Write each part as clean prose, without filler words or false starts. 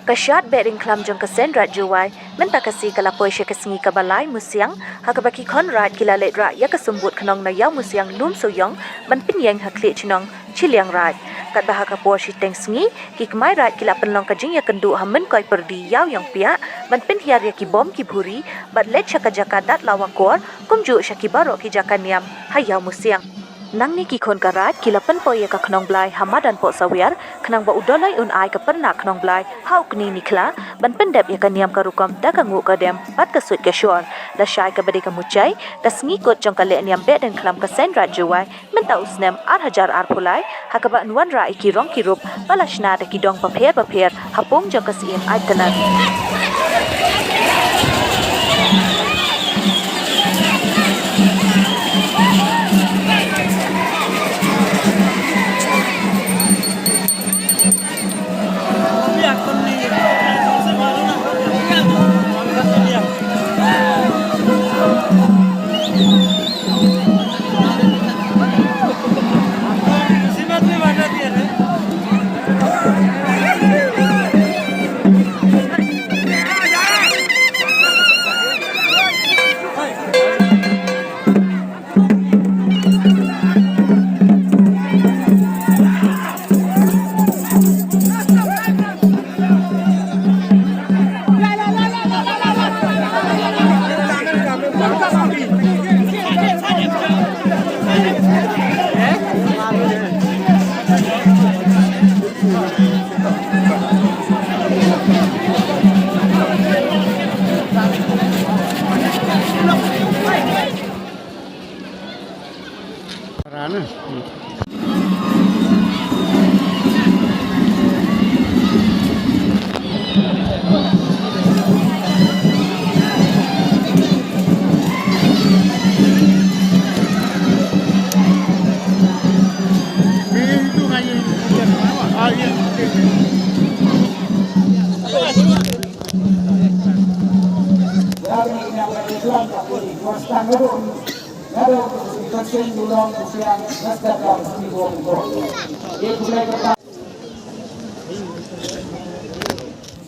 Kasyat bering klam jong kesen rat juwai, menta kasi kalapoi sya kesengi kabalai musiang, hakabaki kon rat kilalet rat ya kesumbut kenong na yaw musiang num suyong, ban pinyeng hakli chinong chiliang rat. Kat bahaka por si teng sengi, ki kemai rat kila penlong kajing ya kendu hamen koi perdi yaw yang piak, ban pinhiar ya ki bom ki buri, bat let sya kajaka dat lawakor, kumju sya ki barok ki jakan yam, hayaw musiang. Nang ni ki kon karat kila pen po ye ka knong blai hamadan po sawiar knang ba udolai un ai ka perna knong blai hau kni nikla ban pendep ye ka niam ka rukom da ka ngu ka dem pat ka sut ka shor da shai ka bade ka mucai da sngi kot jong ka le niam be den klam ka sen rat juwai menta usnem ar hajar ar pulai ha ka ba nuan ra ki rong ki rup balashna da ki dong pa pher hapong jong ka sim ai tanan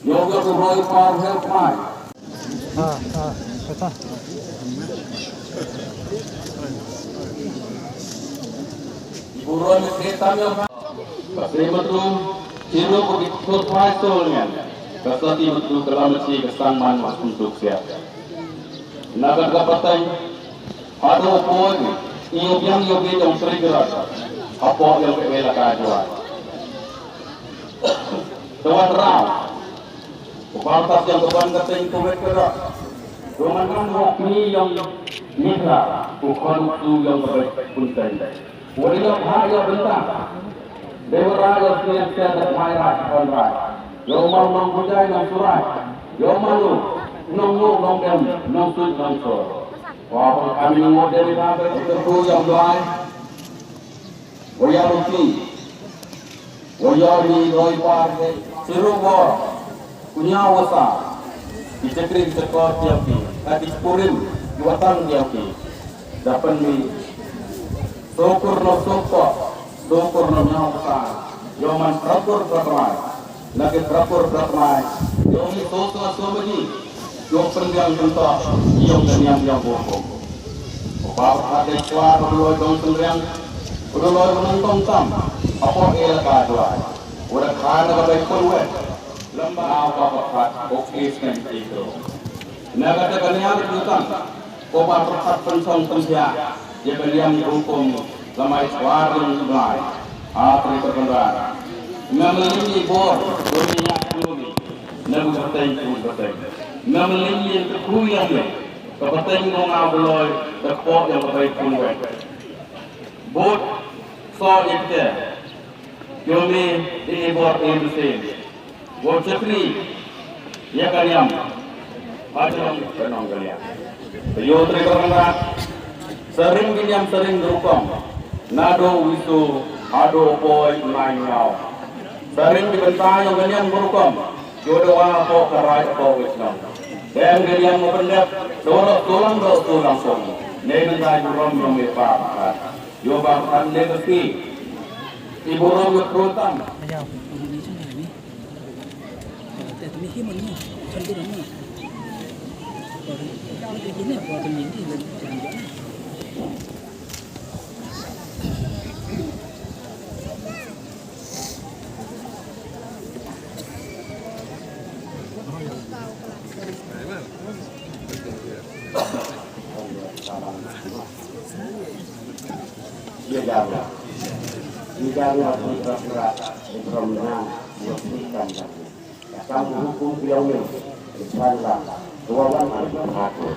Yoga to Roy Power Health Mine. Buruan kereta yang kasih betul, ciro begitu pastornya. Kasih betul dalam si kesamaan untuk siap. Naga kapatan, ada poin, yang yang sering gerak, apa yang berbeda kajuan. Tuan Ram, Kupantas yang keban keting kuwet kerak, Romanan wakni yang mitra, bukan tu yang berpunten. Wadilah bahaya bentang, Dewa Raya siap-siap termairah konrai, Yomau nong bujai nong surai, Yomalu nong dem nong sud nong sur. Wapun kami model rabe terku yang doai, Wayaruki, Wayari Roy Parde, Sirubor, punya wasa, dicekring sekor tiapi, tadi kurim buatan tiapi, dapat mi, syukur no nyawasa, yoman terakur berkemai, lagi terakur berkemai, yomi sosok sobeni, yom pendiam bentok, yom dan yang bohong. Bapak ada suara berloy dong sendirian, berloy menonton tam, apa elak aduan, udah kana bagai kulwet. Lembah apa oke sekali itu. Negara kalian berjuang, kobar perkat pensong pensia, dia belian hukum lemai suara yang mulai, atri terkendara. Memelingi bor, dunia bumi, nabu berteng. Memelingi terkuyang le, kepeteng ngau beloy, terpok yang berbaik puluh. Bot, so itu, yomi di bor industri. Wajibri, ya kalian, macam penong kalian. Yotri kerana sering kalian sering berukam, nado wisu, ado boy lainnya. Sering dibentai kalian berukam, jodoh apa kerai apa wisnam. Dan kalian mempendap, dorong tulang. Negeri rom yang berpakat. Yo bangkan negeri, ibu rom berperutam. ที่มันนี่ฉันก็รู้นี่พอเป็นที่เนี่ยพอเป็นอย่างที่เลยจางเยอะDia berat di perempuan buktikan kamu hukum beliau insyaallah dua orang aku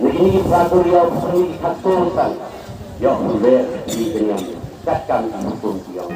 ini peraturan beliau sendiri aturkan yang boleh dengan takkan hukum beliau